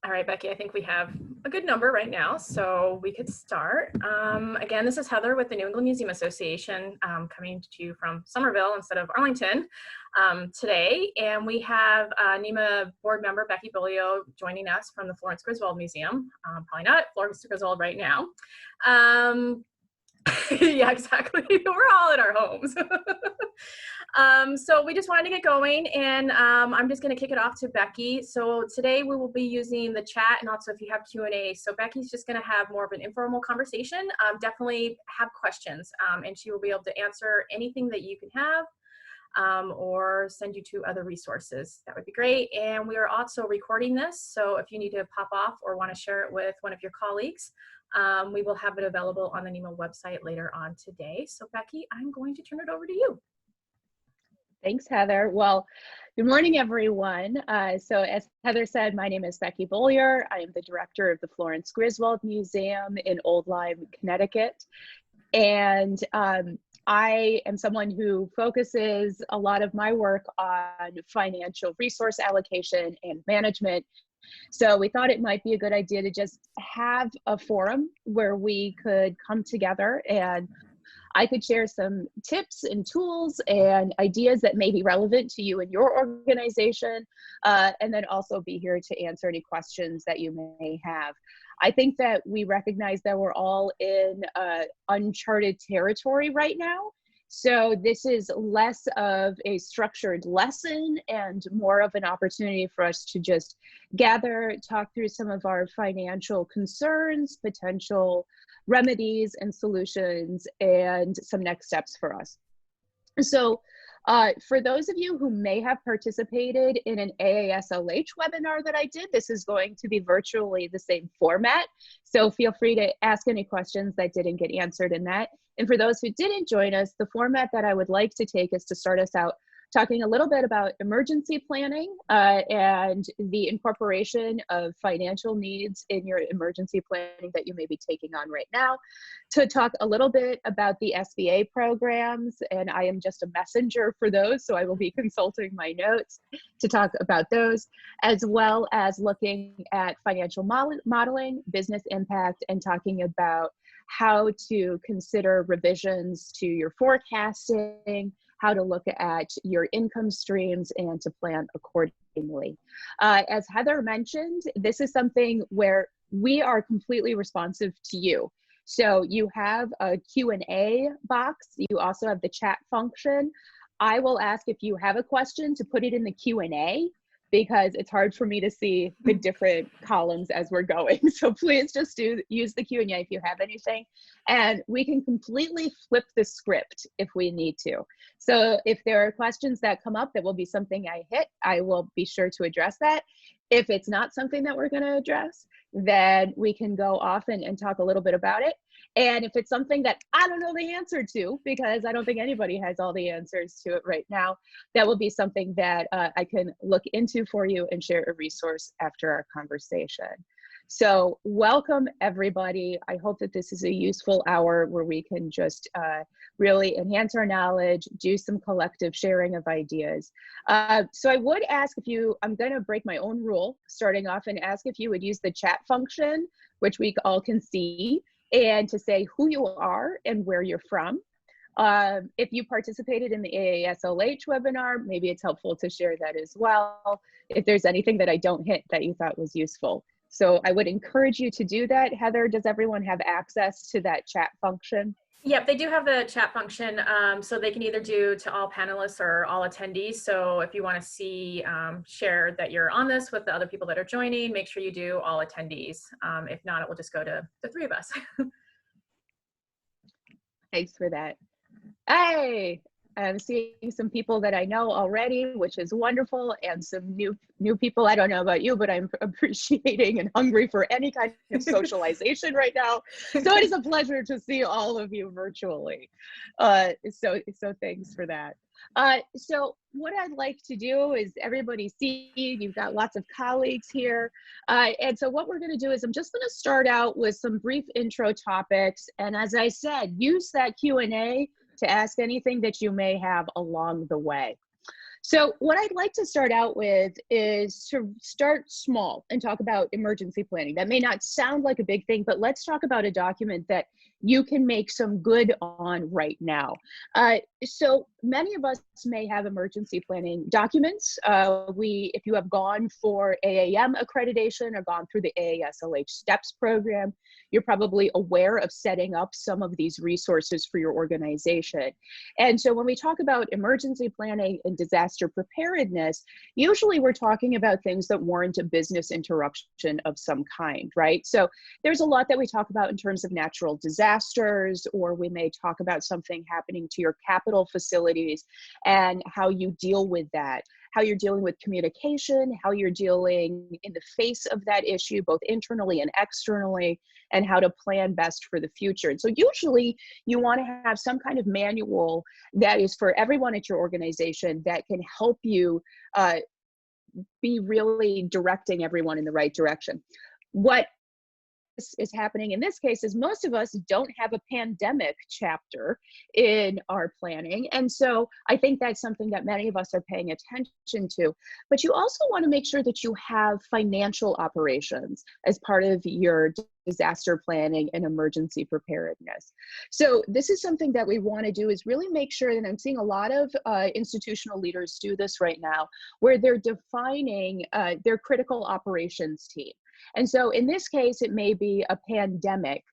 All right, Becky, I think we have a good number right now, so we could start. Again, this is Heather with the New England Museum Association, coming to you from Somerville instead of Arlington today. And we have NEMA board member Rebekah Beaulieu joining us from the Florence Griswold Museum. Probably not at Florence Griswold right now. Yeah, exactly. We're all in our homes. So we just wanted to get going, and I'm just going to kick it off to Becky. So today we will be using the chat, and also if you have Q&A. So Becky's just going to have more of an informal conversation. Definitely have questions, and she will be able to answer anything that you can have, or send you to other resources. That would be great. And we are also recording this, so if you need to pop off or want to share it with one of your colleagues, we will have it available on the NEMA website later on today. So Becky, I'm going to turn it over to you. Thanks, Heather. Well, good morning, everyone. So as Heather said, my name is Rebekah Beaulieu. I am the director of the Florence Griswold Museum in Old Lyme, Connecticut. And I am someone who focuses a lot of my work on financial resource allocation and management. So we thought it might be a good idea to just have a forum where we could come together and I could share some tips and tools and ideas that may be relevant to you and your organization, and then also be here to answer any questions that you may have. I think that we recognize that we're all in uncharted territory right now. So this is less of a structured lesson and more of an opportunity for us to just gather, talk through some of our financial concerns, potential remedies and solutions, and some next steps for us. So for those of you who may have participated in an AASLH webinar that I did, this is going to be virtually the same format. So feel free to ask any questions that didn't get answered in that. And for those who didn't join us, the format that I would like to take is to start us out talking a little bit about emergency planning and the incorporation of financial needs in your emergency planning that you may be taking on right now, to talk a little bit about the SBA programs, and I am just a messenger for those, so I will be consulting my notes to talk about those, as well as looking at financial modeling, business impact, and talking about how to consider revisions to your forecasting, how to look at your income streams, and to plan accordingly. As Heather mentioned, this is something where we are completely responsive to you. So you have a Q&A box. You also have the chat function. I will ask if you have a question to put it in the Q&A, because it's hard for me to see the different columns as we're going. So please just use the Q&A if you have anything. And we can completely flip the script if we need to. So if there are questions that come up that will be something I hit, I will be sure to address that. If it's not something that we're going to address, then we can go off and talk a little bit about it. And if it's something that I don't know the answer to, because I don't think anybody has all the answers to it right now, that will be something that I can look into for you and share a resource after our conversation. So welcome, everybody. I hope that this is a useful hour where we can just really enhance our knowledge, do some collective sharing of ideas. So I would ask if you, I'm going to break my own rule starting off and ask if you would use the chat function, which we all can see, and to say who you are and where you're from. If you participated in the AASLH webinar, maybe it's helpful to share that as well, if there's anything that I don't hit that you thought was useful. So I would encourage you to do that. Heather, does everyone have access to that chat function? Yep, they do have the chat function, so they can either do to all panelists or all attendees. So if you want to see, share that you're on this with the other people that are joining, make sure you do all attendees. If not, it will just go to the three of us. Thanks for that. Hey, I'm seeing some people that I know already, which is wonderful, and some new people. I don't know about you, but I'm appreciating and hungry for any kind of socialization right now. So it is a pleasure to see all of you virtually. So thanks for that. So what I'd like to do is everybody see, you've got lots of colleagues here. And so what we're going to do is I'm just going to start out with some brief intro topics. And as I said, use that Q&A to ask anything that you may have along the way. So what I'd like to start out with is to start small and talk about emergency planning. That may not sound like a big thing, but let's talk about a document that you can make some good on right now. So many of us may have emergency planning documents. If you have gone for AAM accreditation or gone through the AASLH STEPS program, you're probably aware of setting up some of these resources for your organization. And so when we talk about emergency planning and disaster preparedness, usually we're talking about things that warrant a business interruption of some kind, right? So there's a lot that we talk about in terms of natural disasters, or we may talk about something happening to your capital facilities and how you deal with that, how you're dealing with communication, how you're dealing in the face of that issue, both internally and externally, and how to plan best for the future. And so usually you want to have some kind of manual that is for everyone at your organization that can help you be really directing everyone in the right direction. What is happening in this case is most of us don't have a pandemic chapter in our planning. And so I think that's something that many of us are paying attention to. But you also want to make sure that you have financial operations as part of your disaster planning and emergency preparedness. So this is something that we want to do, is really make sure, and I'm seeing a lot of institutional leaders do this right now, where they're defining their critical operations team. And so in this case, it may be a pandemic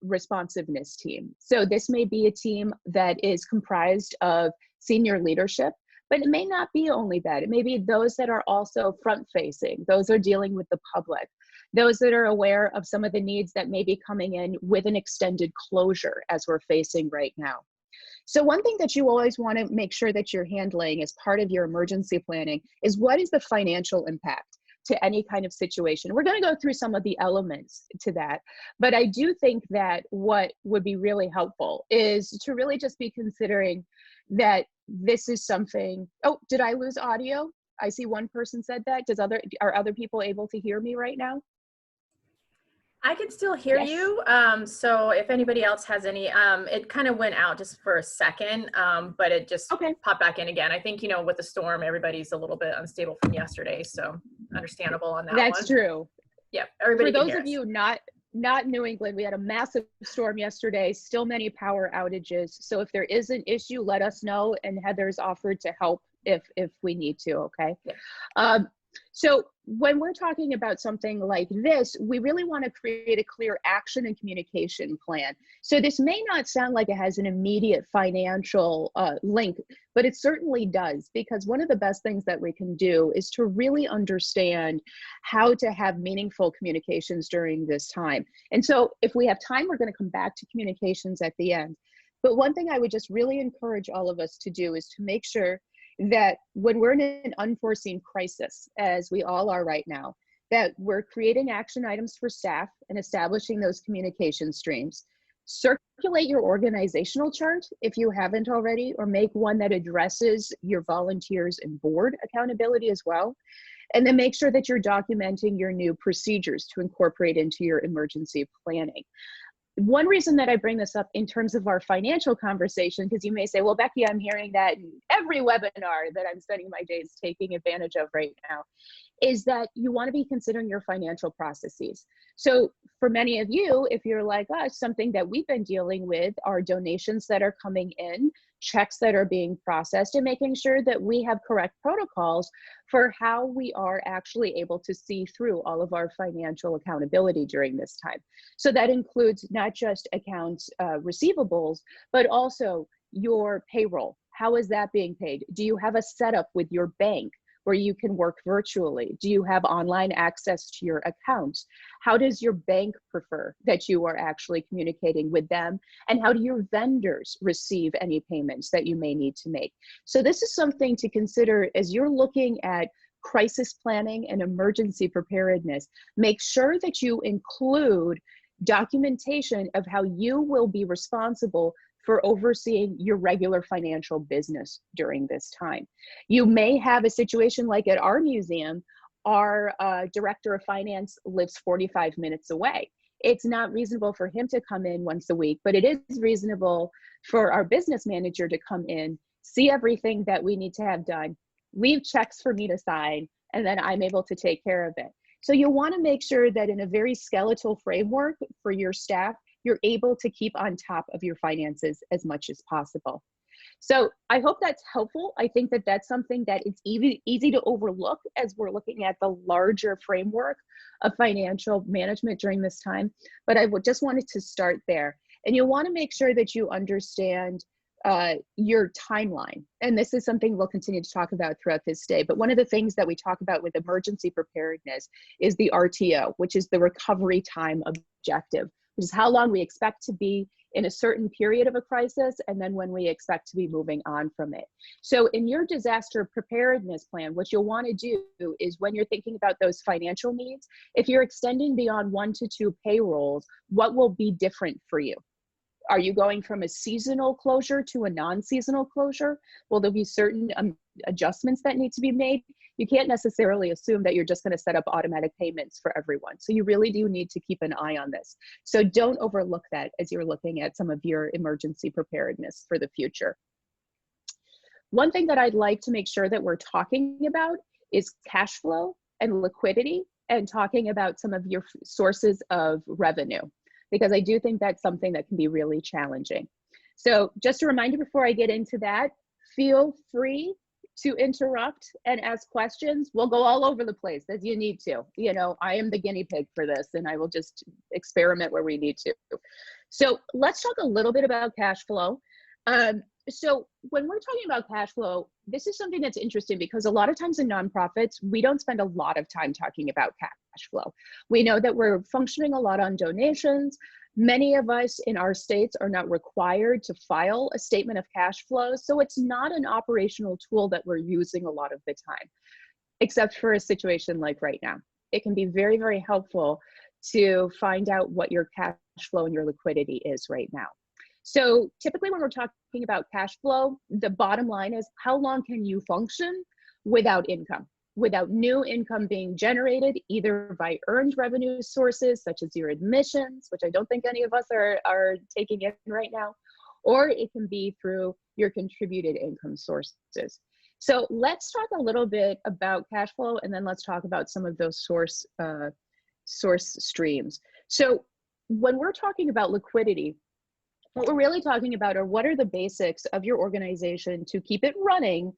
responsiveness team. So this may be a team that is comprised of senior leadership, but it may not be only that. It may be those that are also front-facing, those are dealing with the public, those that are aware of some of the needs that may be coming in with an extended closure as we're facing right now. So one thing that you always want to make sure that you're handling as part of your emergency planning is, what is the financial impact to any kind of situation? We're going to go through some of the elements to that, but I do think that what would be really helpful is to really just be considering that this is something. Oh, did I lose audio? I see one person said that. Are other people able to hear me right now? I can still hear Yes. you. So if anybody else has any, it kind of went out just for a second, but it just popped back in again. I think, with the storm, everybody's a little bit unstable from yesterday. So understandable on that one. That's true. Yep. Everybody For those of you not New England, we had a massive storm yesterday, still many power outages. So if there is an issue, let us know. And Heather's offered to help if we need to, okay? Yeah. So when we're talking about something like this, we really want to create a clear action and communication plan. So this may not sound like it has an immediate financial link, but it certainly does, because one of the best things that we can do is to really understand how to have meaningful communications during this time. And so if we have time, we're going to come back to communications at the end. But one thing I would just really encourage all of us to do is to make sure that when we're in an unforeseen crisis, as we all are right now, that we're creating action items for staff and establishing those communication streams. Circulate your organizational chart if you haven't already, or make one that addresses your volunteers and board accountability as well. And then make sure that you're documenting your new procedures to incorporate into your emergency planning. One reason that I bring this up in terms of our financial conversation, because you may say, well, Becky, I'm hearing that in every webinar that I'm spending my days taking advantage of right now, is that you want to be considering your financial processes. So for many of you, if you're like us, something that we've been dealing with are donations that are coming in, checks that are being processed, and making sure that we have correct protocols for how we are actually able to see through all of our financial accountability during this time. So that includes not just accounts receivables, but also your payroll. How is that being paid? Do you have a setup with your bank where you can work virtually? Do you have online access to your accounts? How does your bank prefer that you are actually communicating with them? And how do your vendors receive any payments that you may need to make? So this is something to consider as you're looking at crisis planning and emergency preparedness. Make sure that you include documentation of how you will be responsible for overseeing your regular financial business during this time. You may have a situation like at our museum, our director of finance lives 45 minutes away. It's not reasonable for him to come in once a week, but it is reasonable for our business manager to come in see everything that we need to have done, leave checks for me to sign, and then I'm able to take care of it. So you want to make sure that in a very skeletal framework for your staff, you're able to keep on top of your finances as much as possible. So I hope that's helpful. I think that that's something that it's easy to overlook as we're looking at the larger framework of financial management during this time. But I just wanted to start there. And you want to make sure that you understand your timeline. And this is something we'll continue to talk about throughout this day. But one of the things that we talk about with emergency preparedness is the RTO, which is the recovery time objective, which is how long we expect to be in a certain period of a crisis, and then when we expect to be moving on from it. So in your disaster preparedness plan, what you'll want to do is when you're thinking about those financial needs, if you're extending beyond 1 to 2 payrolls, what will be different for you? Are you going from a seasonal closure to a non-seasonal closure? Will there be certain adjustments that need to be made? You can't necessarily assume that you're just going to set up automatic payments for everyone. So you really do need to keep an eye on this. So don't overlook that as you're looking at some of your emergency preparedness for the future. One thing that I'd like to make sure that we're talking about is cash flow and liquidity, and talking about some of your sources of revenue, because I do think that's something that can be really challenging. So just a reminder before I get into that, feel free to interrupt and ask questions. We'll go all over the place as you need to. You know, I am the guinea pig for this, and I will just experiment where we need to. So let's talk a little bit about cash flow. So when we're talking about cash flow, this is something that's interesting because a lot of times in nonprofits, we don't spend a lot of time talking about cash flow. We know that we're functioning a lot on donations. Many of us in our states are not required to file a statement of cash flow. So it's not an operational tool that we're using a lot of the time, except for a situation like right now. It can be very, very helpful to find out what your cash flow and your liquidity is right now. So typically when we're talking about cash flow, the bottom line is how long can you function without income, without new income being generated, either by earned revenue sources, such as your admissions, which I don't think any of us are taking in right now, or it can be through your contributed income sources. So let's talk a little bit about cash flow, and then let's talk about some of those source streams. So when we're talking about liquidity, what we're really talking about are what are the basics of your organization to keep it running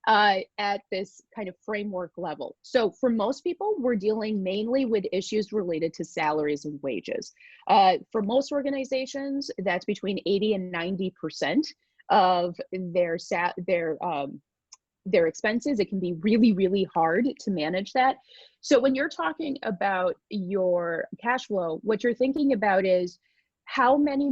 at this kind of framework level. So for most people, we're dealing mainly with issues related to salaries and wages. For most organizations, that's between 80 and 90% of their expenses. It can be really, really hard to manage that. So when you're talking about your cash flow, what you're thinking about is how many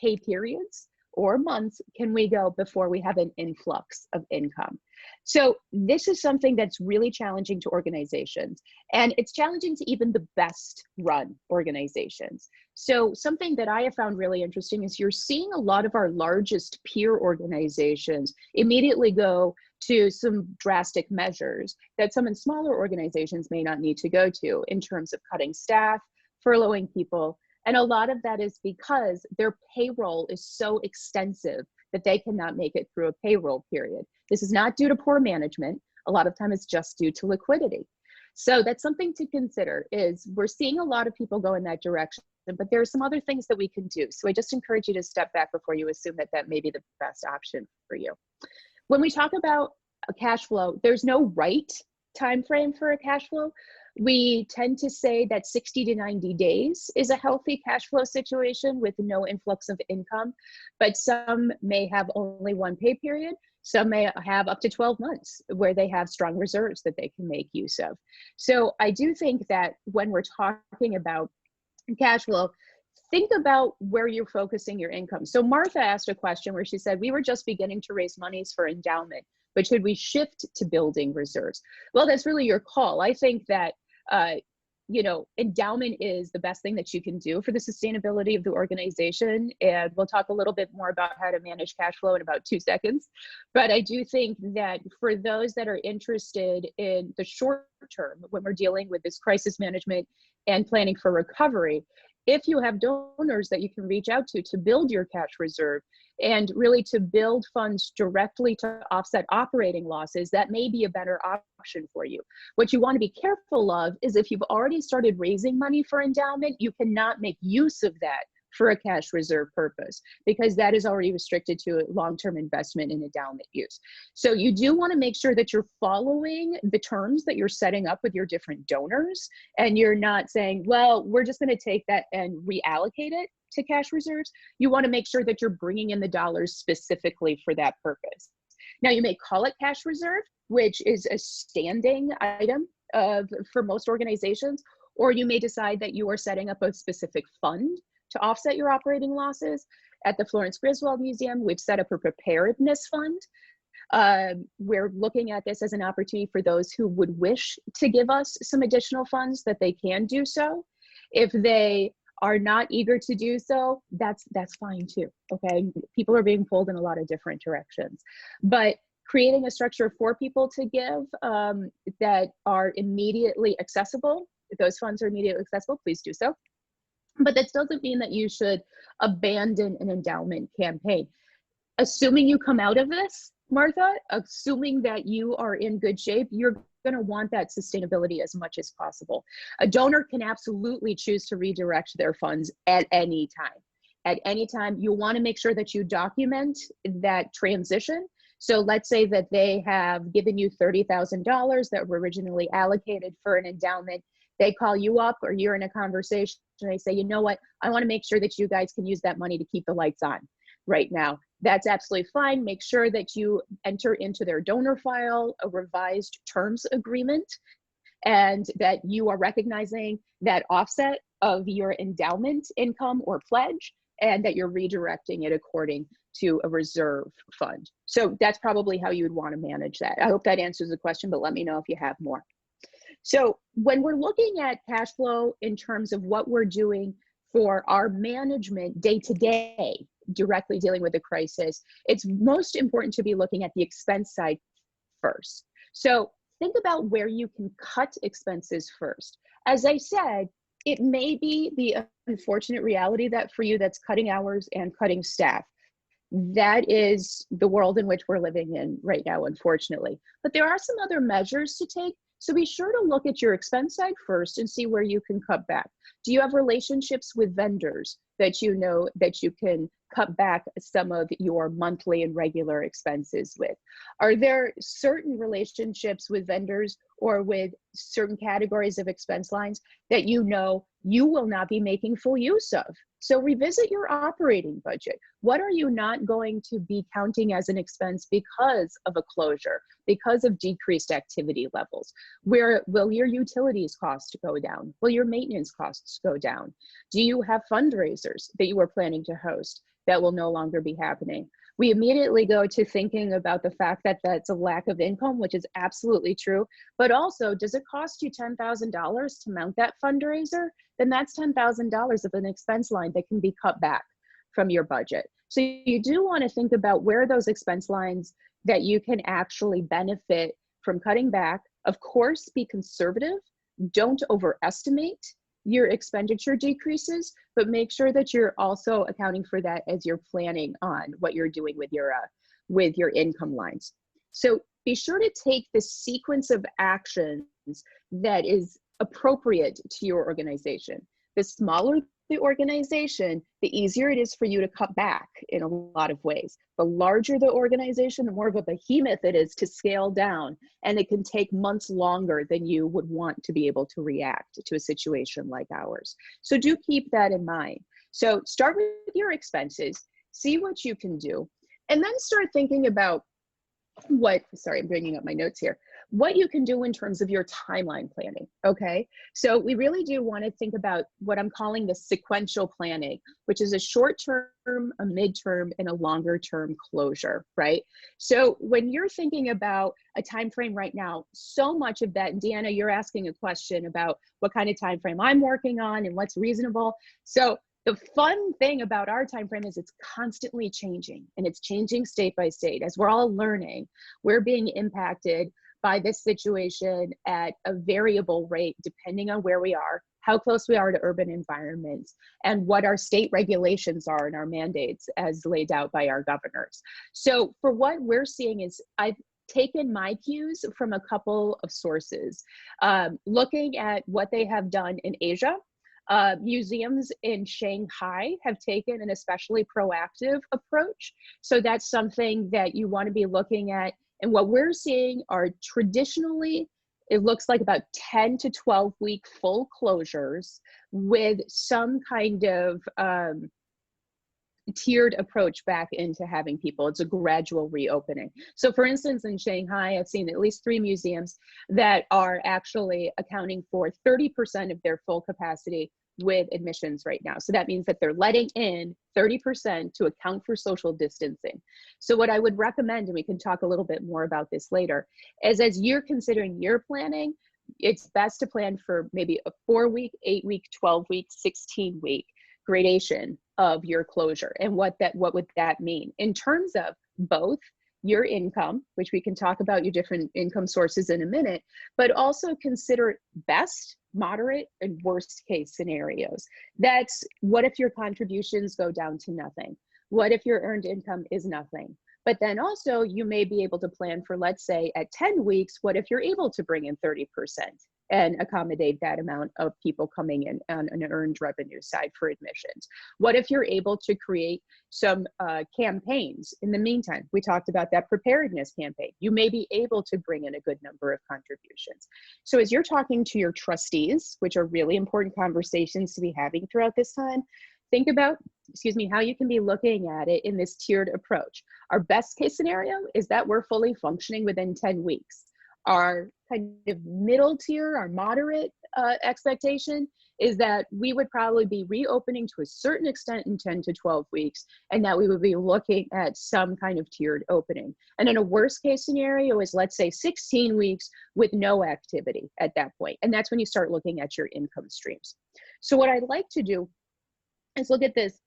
pay periods or months can we go before we have an influx of income? So this is something that's really challenging to organizations, and it's challenging to even the best run organizations. So something that I have found really interesting is you're seeing a lot of our largest peer organizations immediately go to some drastic measures that some in smaller organizations may not need to go to in terms of cutting staff, furloughing people. And a lot of that is because their payroll is so extensive that they cannot make it through a payroll period. This is not due to poor management. A lot of time it's just due to liquidity. So that's something to consider. Is we're seeing a lot of people go in that direction, but there are some other things that we can do. So I just encourage you to step back before you assume that that may be the best option for you. When we talk about a cash flow, there's no right time frame for a cash flow. We tend to say that 60 to 90 days is a healthy cash flow situation with no influx of income, but some may have only one pay period. Some may have up to 12 months where they have strong reserves that they can make use of. So I do think that when we're talking about cash flow, think about where you're focusing your income. So Martha asked a question where she said, we were just beginning to raise monies for endowment, but should we shift to building reserves? Well, that's really your call. I think that, endowment is the best thing that you can do for the sustainability of the organization. And we'll talk a little bit more about how to manage cash flow in about 2 seconds. But I do think that for those that are interested in the short term, when we're dealing with this crisis management and planning for recovery, if you have donors that you can reach out to build your cash reserve and really to build funds directly to offset operating losses, that may be a better option for you. What you want to be careful of is if you've already started raising money for endowment, you cannot make use of that for a cash reserve purpose, because that is already restricted to long-term investment in endowment use. So you do want to make sure that you're following the terms that you're setting up with your different donors, and you're not saying, well, we're just going to take that and reallocate it to cash reserves. You want to make sure that you're bringing in the dollars specifically for that purpose. Now, you may call it cash reserve, which is a standing item for most organizations, or you may decide that you are setting up a specific fund to offset your operating losses. At the Florence Griswold Museum, we've set up a preparedness fund. We're looking at this as an opportunity for those who would wish to give us some additional funds, that they can do so. If they are not eager to do so, that's fine too, okay? People are being pulled in a lot of different directions. But creating a structure for people to give that are immediately accessible, if those funds are immediately accessible, please do so. But that doesn't mean that you should abandon an endowment campaign. Assuming you come out of this, Martha, assuming that you are in good shape, you're going to want that sustainability as much as possible. A donor can absolutely choose to redirect their funds at any time. At any time, you want to make sure that you document that transition. So let's say that they have given you $30,000 that were originally allocated for an endowment. They call you up, or you're in a conversation, and they say, you know what, I want to make sure that you guys can use that money to keep the lights on right now. That's absolutely fine. Make sure that you enter into their donor file a revised terms agreement, and that you are recognizing that offset of your endowment income or pledge, and that you're redirecting it according to a reserve fund. So that's probably how you would want to manage that. I hope that answers the question, but let me know if you have more. So when we're looking at cash flow in terms of what we're doing for our management day to day, directly dealing with the crisis, it's most important to be looking at the expense side first. So think about where you can cut expenses first. As I said, it may be the unfortunate reality that for you, that's cutting hours and cutting staff. That is the world in which we're living in right now, unfortunately. But there are some other measures to take. So be sure to look at your expense side first and see where you can cut back. Do you have relationships with vendors that you know that you can cut back some of your monthly and regular expenses with? Are there certain relationships with vendors or with certain categories of expense lines that you know you will not be making full use of? So revisit your operating budget. What are you not going to be counting as an expense because of a closure, because of decreased activity levels? Where will your utilities costs go down? Will your maintenance costs go down? Do you have fundraisers that you are planning to host that will no longer be happening? We immediately go to thinking about the fact that that's a lack of income, which is absolutely true. But also, does it cost you $10,000 to mount that fundraiser? Then that's $10,000 of an expense line that can be cut back from your budget. So you do want to think about where those expense lines that you can actually benefit from cutting back. Of course, be conservative. Don't overestimate your expenditure decreases, but make sure that you're also accounting for that as you're planning on what you're doing with your income lines. So be sure to take the sequence of actions that is appropriate to your organization. The smaller the organization, the easier it is for you to cut back in a lot of ways. The larger the organization, the more of a behemoth it is to scale down, and it can take months longer than you would want to be able to react to a situation like ours. So do keep that in mind. So start with your expenses, see what you can do, and then start thinking about I'm bringing up my notes here, what you can do in terms of your timeline planning, okay? So we really do want to think about what I'm calling the sequential planning, which is a short-term, a mid-term, and a longer-term closure, right? So when you're thinking about a time frame right now, so much of that, and Deanna, you're asking a question about what kind of time frame I'm working on and what's reasonable. So the fun thing about our time frame is it's constantly changing, and it's changing state by state. As we're all learning, we're being impacted by this situation at a variable rate, depending on where we are, how close we are to urban environments, and what our state regulations are and our mandates as laid out by our governors. So for what we're seeing is, I've taken my cues from a couple of sources, looking at what they have done in Asia. Museums in Shanghai have taken an especially proactive approach. So that's something that you want to be looking at. And what we're seeing are traditionally, it looks like about 10 to 12 week full closures with some kind of tiered approach back into having people. It's a gradual reopening. So for instance, in Shanghai, I've seen at least 3 museums that are actually accounting for 30% of their full capacity with admissions right now. So that means that they're letting in 30% to account for social distancing. So what I would recommend, and we can talk a little bit more about this later, is as you're considering your planning, it's best to plan for maybe a 4-week, 8-week, 12-week, 16-week gradation of your closure. And what would that mean in terms of both your income, which we can talk about your different income sources in a minute, but also consider best, moderate, and worst case scenarios. That's what if your contributions go down to nothing? What if your earned income is nothing? But then also you may be able to plan for, let's say at 10 weeks, what if you're able to bring in 30% and accommodate that amount of people coming in on an earned revenue side for admissions? What if you're able to create some campaigns in the meantime? We talked about that preparedness campaign. You may be able to bring in a good number of contributions. So as you're talking to your trustees, which are really important conversations to be having throughout this time, think about, how you can be looking at it in this tiered approach. Our best case scenario is that we're fully functioning within 10 weeks. Our kind of middle tier, our moderate expectation is that we would probably be reopening to a certain extent in 10 to 12 weeks, and that we would be looking at some kind of tiered opening. And in a worst case scenario is, let's say 16 weeks with no activity at that point. And that's when you start looking at your income streams. So what I'd like to do is look at this,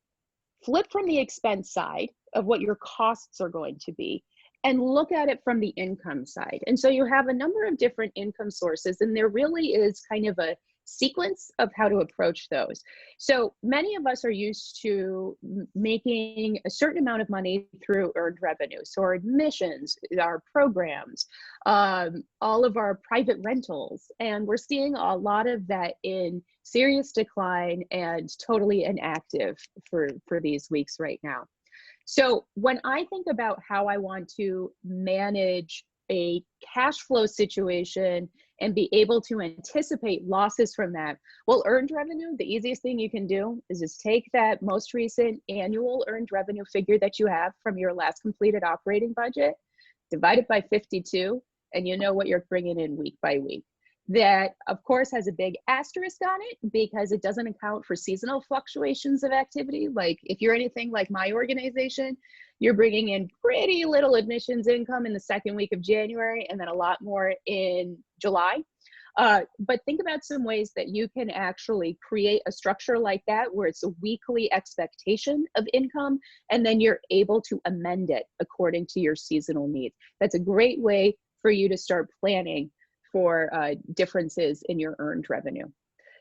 flip from the expense side of what your costs are going to be, and look at it from the income side. And so you have a number of different income sources, and there really is kind of a sequence of how to approach those. So many of us are used to making a certain amount of money through earned revenue. So our admissions, our programs, all of our private rentals, and we're seeing a lot of that in serious decline and totally inactive for these weeks right now. So when I think about how I want to manage a cash flow situation and be able to anticipate losses from that, well, earned revenue, the easiest thing you can do is just take that most recent annual earned revenue figure that you have from your last completed operating budget, divide it by 52, and you know what you're bringing in week by week. That, of course, has a big asterisk on it because it doesn't account for seasonal fluctuations of activity. Like if you're anything like my organization, you're bringing in pretty little admissions income in the second week of January and then a lot more in July. But think about some ways that you can actually create a structure like that where it's a weekly expectation of income, and then you're able to amend it according to your seasonal needs. That's a great way for you to start planning for differences in your earned revenue.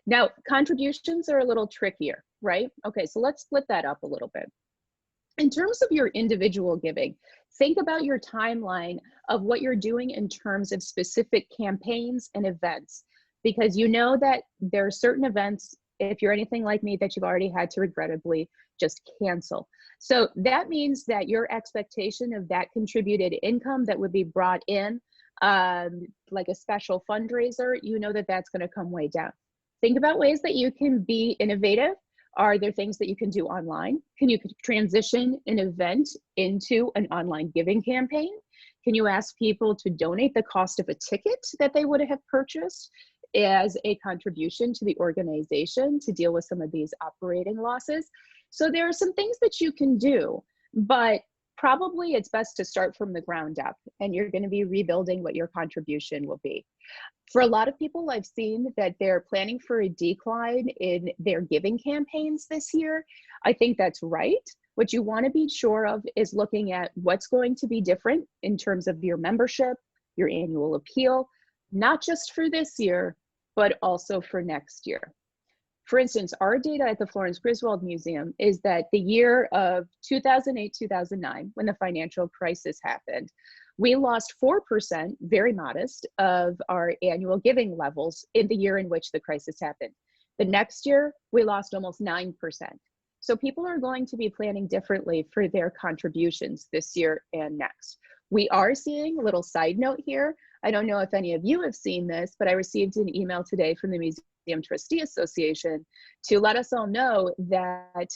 Now, contributions are a little trickier, right? Okay, so let's split that up a little bit. In terms of your individual giving, think about your timeline of what you're doing in terms of specific campaigns and events, because you know that there are certain events, if you're anything like me, that you've already had to regrettably just cancel. So that means that your expectation of that contributed income that would be brought in, like a special fundraiser, you know that that's going to come way down. Think about ways that you can be innovative. Are there things that you can do online? Can you transition an event into an online giving campaign? Can you ask people to donate the cost of a ticket that they would have purchased as a contribution to the organization to deal with some of these operating losses? So there are some things that you can do, but probably it's best to start from the ground up, and you're going to be rebuilding what your contribution will be. For a lot of people, I've seen that they're planning for a decline in their giving campaigns this year. I think that's right. What you want to be sure of is looking at what's going to be different in terms of your membership, your annual appeal, not just for this year, but also for next year. For instance, our data at the Florence Griswold Museum is that the year of 2008-2009, when the financial crisis happened, we lost 4%, very modest, of our annual giving levels in the year in which the crisis happened. The next year, we lost almost 9%. So people are going to be planning differently for their contributions this year and next. We are seeing, a little side note here, I don't know if any of you have seen this, but I received an email today from the Museum Trustee Association to let us all know that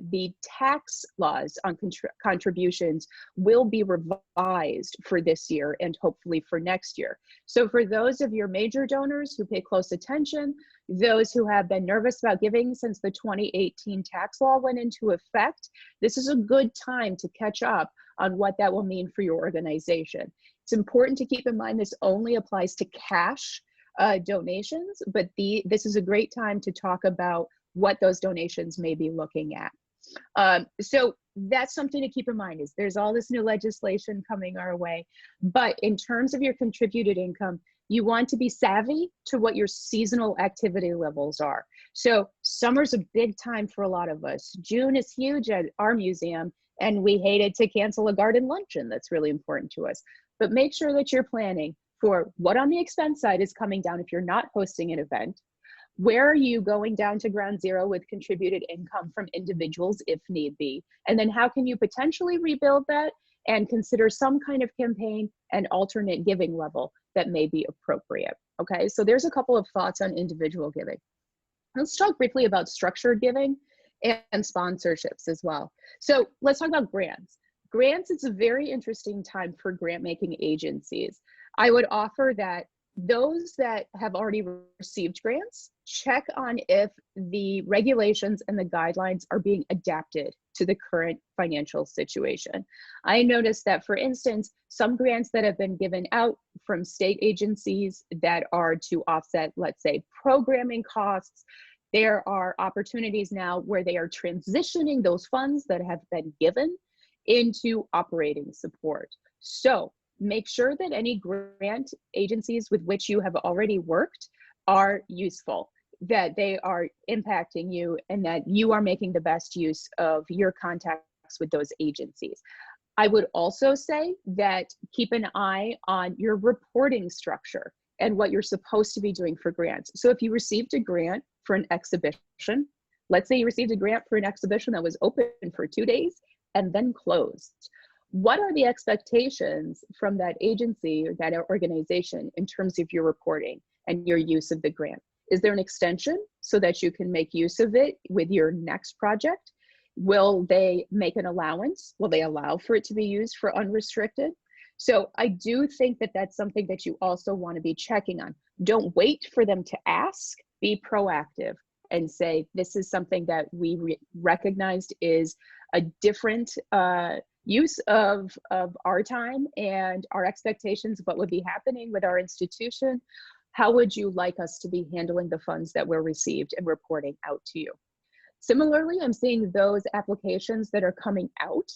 the tax laws on contributions will be revised for this year and hopefully for next year. So for those of your major donors who pay close attention, those who have been nervous about giving since the 2018 tax law went into effect, this is a good time to catch up on what that will mean for your organization. It's important to keep in mind this only applies to cash donations, but this is a great time to talk about what those donations may be looking at. So that's something to keep in mind, is there's all this new legislation coming our way, but in terms of your contributed income, you want to be savvy to what your seasonal activity levels are. So summer's a big time for a lot of us. June is huge at our museum, and we hated to cancel a garden luncheon that's really important to us. But make sure that you're planning for what on the expense side is coming down if you're not hosting an event. Where are you going down to ground zero with contributed income from individuals if need be? And then how can you potentially rebuild that and consider some kind of campaign and alternate giving level that may be appropriate? Okay, so there's a couple of thoughts on individual giving. Let's talk briefly about structured giving and sponsorships as well. So let's talk about grants. Grants, it's a very interesting time for grant making agencies. I would offer that those that have already received grants, check on if the regulations and the guidelines are being adapted to the current financial situation. I noticed that, for instance, some grants that have been given out from state agencies that are to offset, let's say, programming costs, there are opportunities now where they are transitioning those funds that have been given into operating support. So make sure that any grant agencies with which you have already worked are useful, that they are impacting you, and that you are making the best use of your contacts with those agencies. I would also say that keep an eye on your reporting structure and what you're supposed to be doing for grants. So if you received a grant for an exhibition, let's say you received a grant for an exhibition that was open for 2 days and then closed. What are the expectations from that agency or that organization in terms of your reporting and your use of the grant? Is there an extension so that you can make use of it with your next project? Will they make an allowance? Will they allow for it to be used for unrestricted? So I do think that that's something that you also want to be checking on. Don't wait for them to ask, be proactive and say, this is something that we recognized is a different use of our time and our expectations of what would be happening with our institution. How would you like us to be handling the funds that were received and reporting out to you? Similarly, I'm seeing those applications that are coming out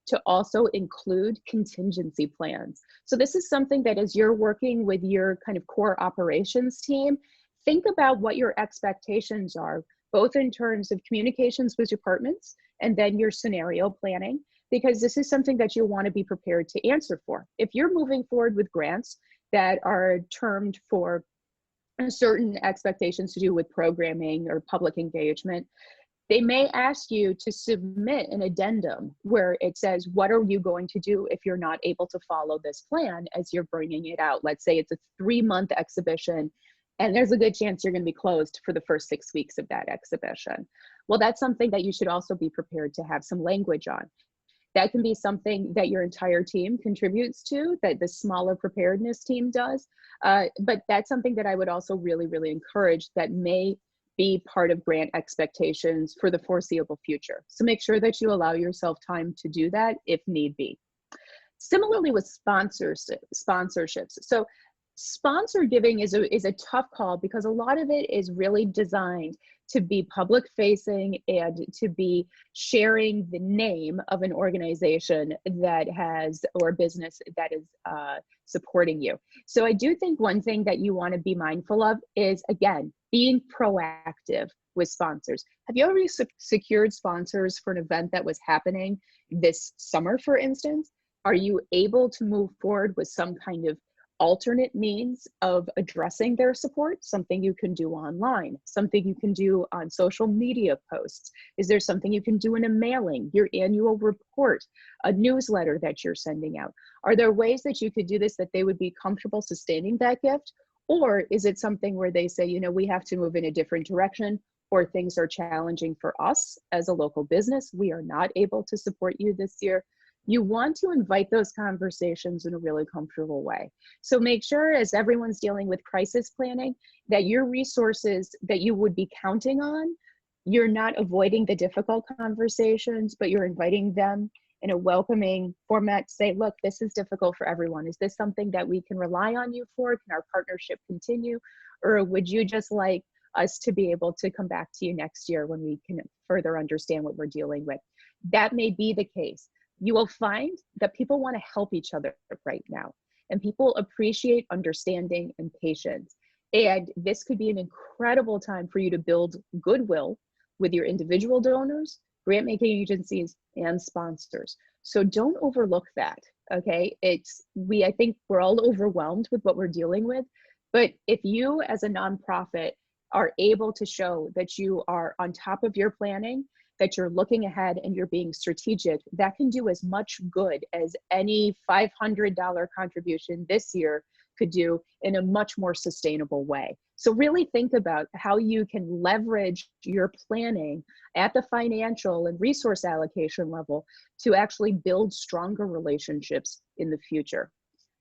to also include contingency plans. So this is something that as you're working with your kind of core operations team, think about what your expectations are, both in terms of communications with departments and then your scenario planning, because this is something that you want to be prepared to answer for. If you're moving forward with grants that are termed for certain expectations to do with programming or public engagement, they may ask you to submit an addendum where it says, what are you going to do if you're not able to follow this plan as you're bringing it out? Let's say it's a 3-month exhibition, and there's a good chance you're going to be closed for the first 6 weeks of that exhibition. Well, that's something that you should also be prepared to have some language on. That can be something that your entire team contributes to, that the smaller preparedness team does. But that's something that I would also really, really encourage that may be part of grant expectations for the foreseeable future. So make sure that you allow yourself time to do that if need be. Similarly with sponsorships. So sponsor giving is a tough call because a lot of it is really designed to be public facing and to be sharing the name of an organization that has, or business that is supporting you. So I do think one thing that you want to be mindful of is, again, being proactive with sponsors. Have you already secured sponsors for an event that was happening this summer, for instance? Are you able to move forward with some kind of alternate means of addressing their support? Something you can do online, something you can do on social media posts. Is there something you can do in a mailing, your annual report, a newsletter that you're sending out? Are there ways that you could do this that they would be comfortable sustaining that gift? Or is it something where they say, you know, we have to move in a different direction, or things are challenging for us as a local business, we are not able to support you this year? You want to invite those conversations in a really comfortable way. So make sure, as everyone's dealing with crisis planning, that your resources that you would be counting on, you're not avoiding the difficult conversations, but you're inviting them in a welcoming format to say, look, this is difficult for everyone. Is this something that we can rely on you for? Can our partnership continue? Or would you just like us to be able to come back to you next year when we can further understand what we're dealing with? That may be the case. You will find that people want to help each other right now, and people appreciate understanding and patience. And this could be an incredible time for you to build goodwill with your individual donors, grant making agencies, and sponsors. So don't overlook that, okay? I think we're all overwhelmed with what we're dealing with, but if you as a nonprofit are able to show that you are on top of your planning, that you're looking ahead and you're being strategic, that can do as much good as any $500 contribution this year could do in a much more sustainable way. So really think about how you can leverage your planning at the financial and resource allocation level to actually build stronger relationships in the future.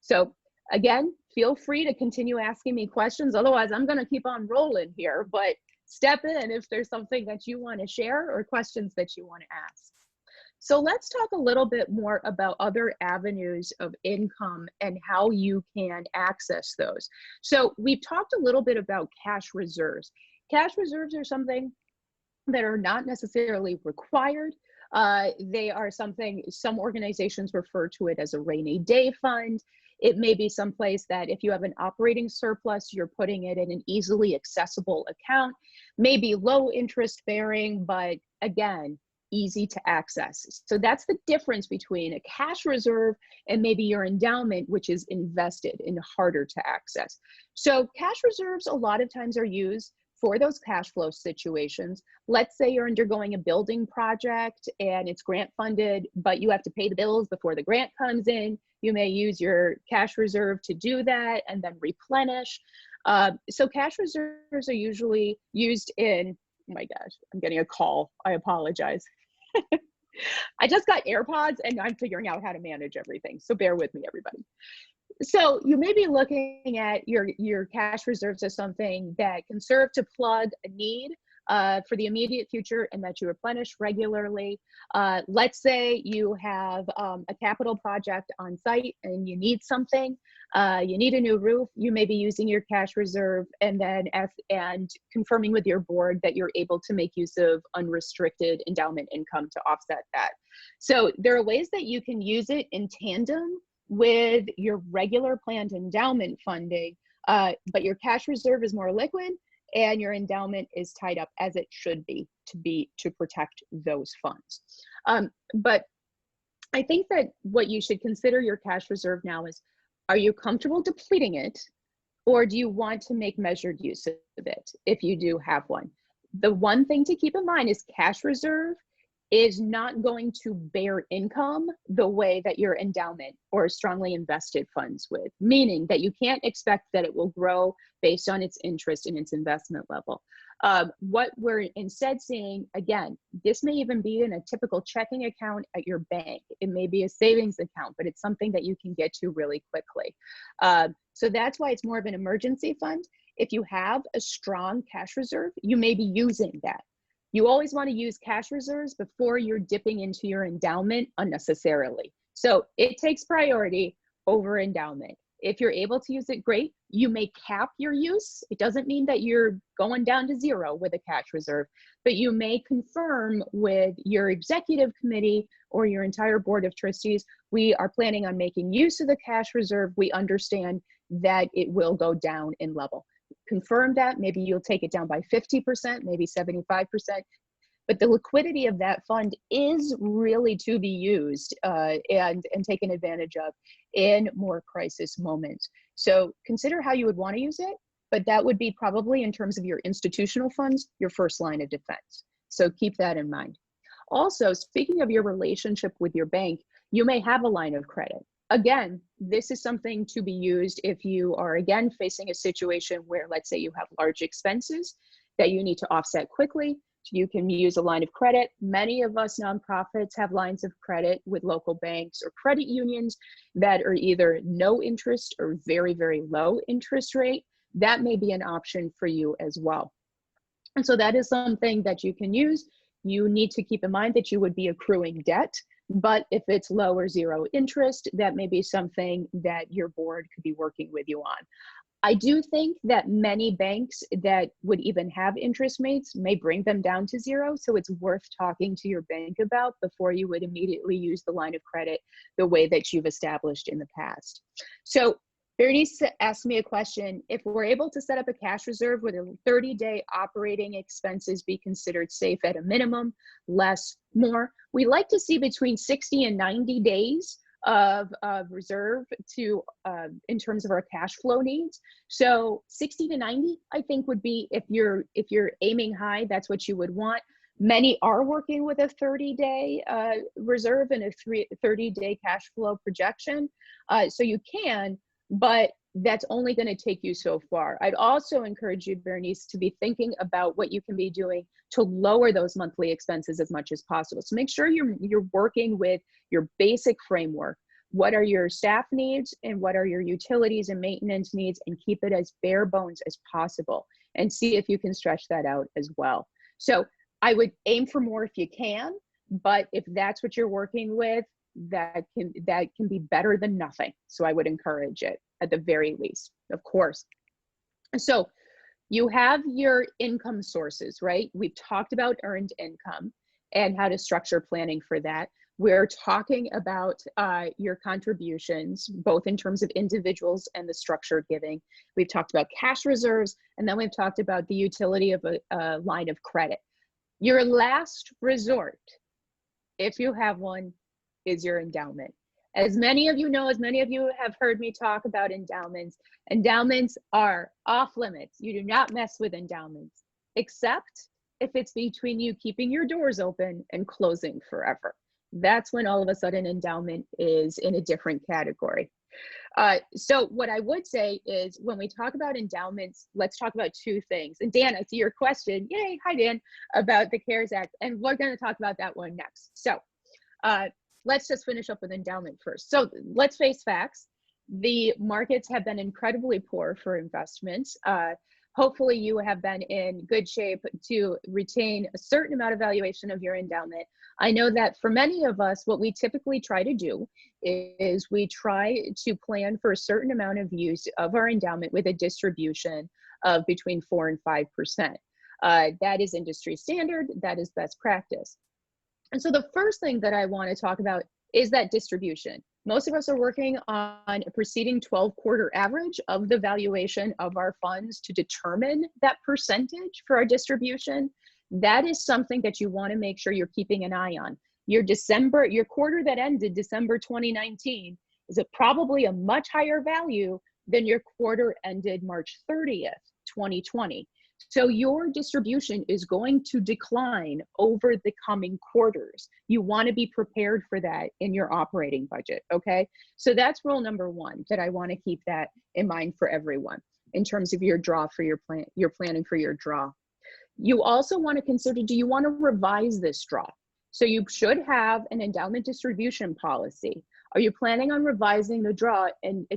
So again, feel free to continue asking me questions. Otherwise, I'm going to keep on rolling here, but step in if there's something that you want to share or questions that you want to ask. So let's talk a little bit more about other avenues of income and how you can access those. So we've talked a little bit about cash reserves. Cash reserves are something that are not necessarily required. They are something, some organizations refer to it as a rainy day fund. It may be someplace that if you have an operating surplus, you're putting it in an easily accessible account, maybe low interest bearing, but again, easy to access. So that's the difference between a cash reserve and maybe your endowment, which is invested and harder to access. So cash reserves a lot of times are used for those cash flow situations. Let's say you're undergoing a building project and it's grant funded, but you have to pay the bills before the grant comes in. You may use your cash reserve to do that and then replenish. So cash reserves are usually used in, oh my gosh, I'm getting a call. I apologize. I just got AirPods and I'm figuring out how to manage everything. So bear with me, everybody. So you may be looking at your cash reserves as something that can serve to plug a need for the immediate future and that you replenish regularly. Let's say you have a capital project on site and you need something, you need a new roof, you may be using your cash reserve and then confirming with your board that you're able to make use of unrestricted endowment income to offset that. So there are ways that you can use it in tandem with your regular planned endowment funding, but your cash reserve is more liquid and your endowment is tied up as it should be to protect those funds. But I think that what you should consider your cash reserve now is, are you comfortable depleting it, or do you want to make measured use of it if you do have one? The one thing to keep in mind is cash reserve is not going to bear income the way that your endowment or strongly invested funds would, meaning that you can't expect that it will grow based on its interest in its investment level. What we're instead seeing, again, this may even be in a typical checking account at your bank. It may be a savings account, but it's something that you can get to really quickly. So that's why it's more of an emergency fund. If you have a strong cash reserve, you may be using that. You always want to use cash reserves before you're dipping into your endowment unnecessarily. So it takes priority over endowment. If you're able to use it, great. You may cap your use. It doesn't mean that you're going down to zero with a cash reserve, but you may confirm with your executive committee or your entire board of trustees, we are planning on making use of the cash reserve. We understand that it will go down in level. Confirm that. Maybe you'll take it down by 50%, maybe 75%. But the liquidity of that fund is really to be used and taken advantage of in more crisis moments. So consider how you would want to use it, but that would be probably, in terms of your institutional funds, your first line of defense. So keep that in mind. Also, speaking of your relationship with your bank, you may have a line of credit. Again, this is something to be used if you are, again, facing a situation where, let's say, you have large expenses that you need to offset quickly. You can use a line of credit. Many of us nonprofits have lines of credit with local banks or credit unions that are either no interest or very, very low interest rate. That may be an option for you as well. And so that is something that you can use. You need to keep in mind that you would be accruing debt, but if it's low or zero interest, that may be something that your board could be working with you on. I do think that many banks that would even have interest rates may bring them down to zero. So it's worth talking to your bank about before you would immediately use the line of credit the way that you've established in the past. So Bernice asked me a question: if we're able to set up a cash reserve, would a 30-day operating expenses be considered safe at a minimum, less, more? We like to see between 60 and 90 days of reserve to in terms of our cash flow needs. So 60 to 90, I think, would be, if you're aiming high, that's what you would want. Many are working with a 30-day reserve and a 30-day cash flow projection. So you can, but that's only going to take you so far. I'd also encourage you, Bernice, to be thinking about what you can be doing to lower those monthly expenses as much as possible. So make sure you're working with your basic framework. What are your staff needs and what are your utilities and maintenance needs, and keep it as bare bones as possible and see if you can stretch that out as well. So I would aim for more if you can, but if that's what you're working with, that can be better than nothing. So I would encourage it at the very least, of course. So you have your income sources, right? We've talked about earned income and how to structure planning for that. We're talking about your contributions, both in terms of individuals and the structured giving. We've talked about cash reserves, and then we've talked about the utility of a line of credit. Your last resort, if you have one, is your endowment. As many of you know, as many of you have heard me talk about endowments, endowments are off limits. You do not mess with endowments, except if it's between you keeping your doors open and closing forever. That's when all of a sudden endowment is in a different category. So what I would say is, when we talk about endowments, let's talk about two things. And Dan, I see your question, yay, hi Dan, about the CARES Act, and we're going to talk about that one next. So let's just finish up with endowment first. So let's face facts. The markets have been incredibly poor for investments. Hopefully you have been in good shape to retain a certain amount of valuation of your endowment. I know that for many of us, what we typically try to do is we try to plan for a certain amount of use of our endowment with a distribution of between 4 and 5%. That is industry standard, that is best practice. And so the first thing that I want to talk about is that distribution. Most of us are working on a preceding 12-quarter average of the valuation of our funds to determine that percentage for our distribution. That is something that you want to make sure you're keeping an eye on. Your quarter that ended December 2019 is probably a much higher value than your quarter ended March 30th, 2020. So your distribution is going to decline over the coming quarters. You want to be prepared for that in your operating budget, okay? So that's rule number one, that I want to keep that in mind for everyone in terms of your draw for your plan, your planning for your draw. You also want to consider, do you want to revise this draw? So you should have an endowment distribution policy. Are you planning on revising the draw and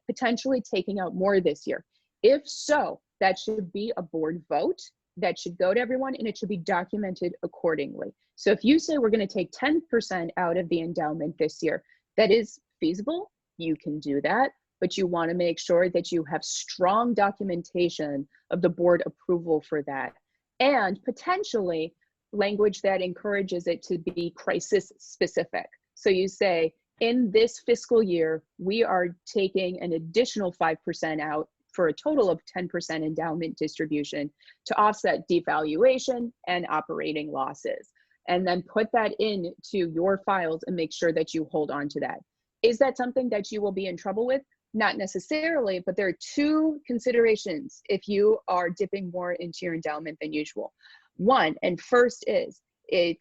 potentially taking out more this year? If so, that should be a board vote that should go to everyone, and it should be documented accordingly. So if you say we're going to take 10% out of the endowment this year, that is feasible. You can do that. but you want to make sure that you have strong documentation of the board approval for that, and potentially language that encourages it to be crisis specific. So you say, in this fiscal year, we are taking an additional 5% out for a total of 10% endowment distribution to offset devaluation and operating losses. And then put that into your files and make sure that you hold on to that. Is that something that you will be in trouble with? Not necessarily, but there are two considerations if you are dipping more into your endowment than usual. One, and first is, you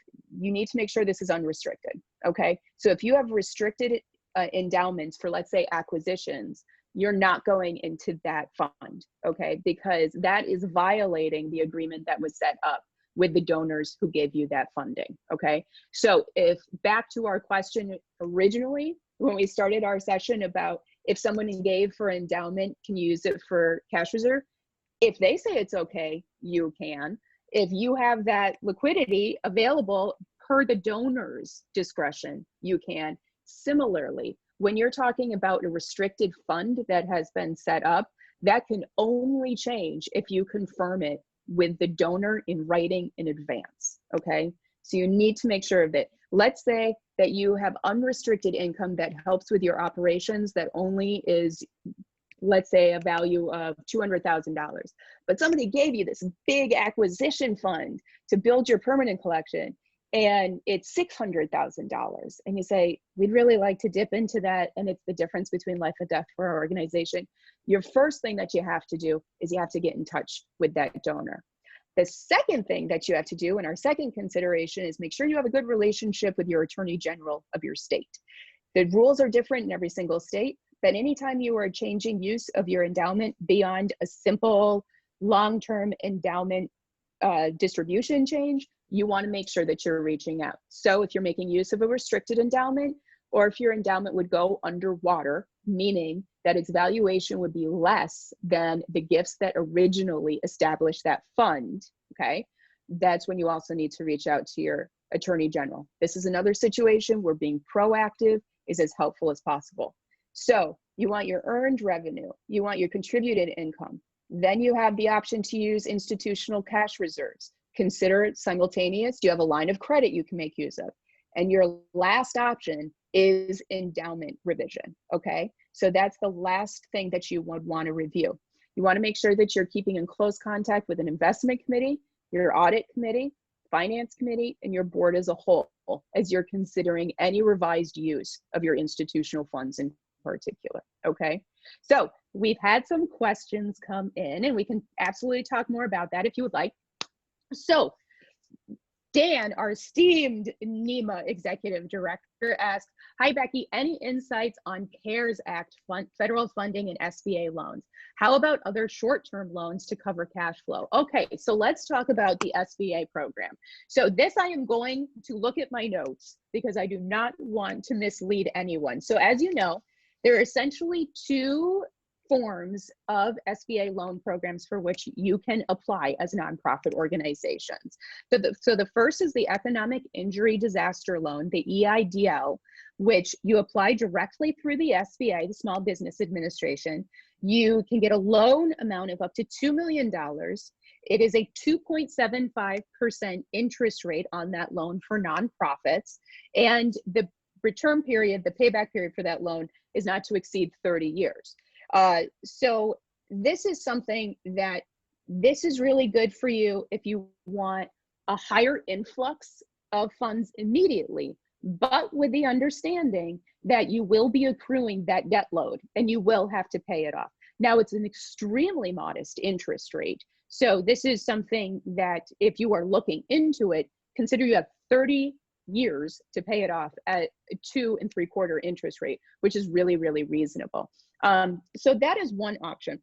need to make sure this is unrestricted, okay? So if you have restricted endowments for, let's say, acquisitions, you're not going into that fund, okay? Because that is violating the agreement that was set up with the donors who gave you that funding, okay? So if, back to our question originally, when we started our session about if someone gave for endowment, can you use it for cash reserve? If they say it's okay, you can. If you have that liquidity available per the donor's discretion, you can. Similarly, when you're talking about a restricted fund that has been set up, that can only change if you confirm it with the donor in writing in advance, okay? So you need to make sure of it. Let's say that you have unrestricted income that helps with your operations that only is, let's say, a value of $200,000, but somebody gave you this big acquisition fund to build your permanent collection, and it's $600,000, and you say, we'd really like to dip into that, and it's the difference between life and death for our organization. Your first thing that you have to do is you have to get in touch with that donor. The second thing that you have to do, and our second consideration, is make sure you have a good relationship with your attorney general of your state. The rules are different in every single state, but anytime you are changing use of your endowment beyond a simple long-term endowment distribution change, you want to make sure that you're reaching out. So if you're making use of a restricted endowment, or if your endowment would go underwater, meaning that its valuation would be less than the gifts that originally established that fund, okay, that's when you also need to reach out to your attorney general. This is another situation where being proactive is as helpful as possible. So you want your earned revenue, you want your contributed income, then you have the option to use institutional cash reserves. Consider it simultaneous. You have a line of credit you can make use of. And your last option is endowment revision, okay? So that's the last thing that you would want to review. You want to make sure that you're keeping in close contact with an investment committee, your audit committee, finance committee, and your board as a whole as you're considering any revised use of your institutional funds in particular, okay? So we've had some questions come in, and we can absolutely talk more about that if you would like. So Dan, our esteemed NEMA executive director, asked, hi Becky, any insights on CARES Act federal funding and SBA loans? How about other short-term loans to cover cash flow? Okay, so let's talk about the SBA program. So this, I am going to look at my notes because I do not want to mislead anyone. So as you know, there are essentially two forms of SBA loan programs for which you can apply as nonprofit organizations. So the first is the Economic Injury Disaster Loan, the EIDL, which you apply directly through the SBA, the Small Business Administration. You can get a loan amount of up to $2 million. It is a 2.75% interest rate on that loan for nonprofits. And the return period, the payback period for that loan is not to exceed 30 years. So this is something that this is really good for you if you want a higher influx of funds immediately, but with the understanding that you will be accruing that debt load and you will have to pay it off. Now, it's an extremely modest interest rate. So this is something that if you are looking into it, consider you have 30 years to pay it off at 2 3/4 interest rate, which is really, really reasonable. So that is one option.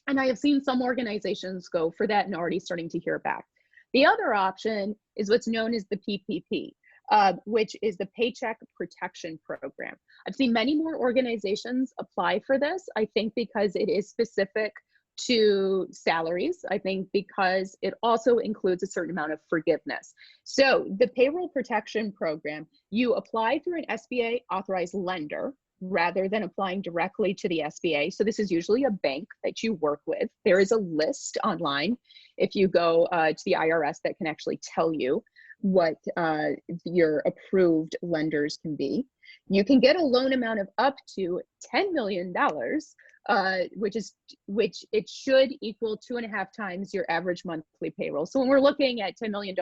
And I have seen some organizations go for that and already starting to hear back. The other option is what's known as the PPP, which is the Paycheck Protection Program. I've seen many more organizations apply for this, I think because it is specific to salaries. I think because it also includes a certain amount of forgiveness. So the Payroll Protection Program, you apply through an SBA authorized lender, rather than applying directly to the SBA. So this is usually a bank that you work with. There is a list online if you go to the IRS that can actually tell you what your approved lenders can be. You can get a loan amount of up to $10 million, which it should equal 2.5 times your average monthly payroll. So when we're looking at $10 million,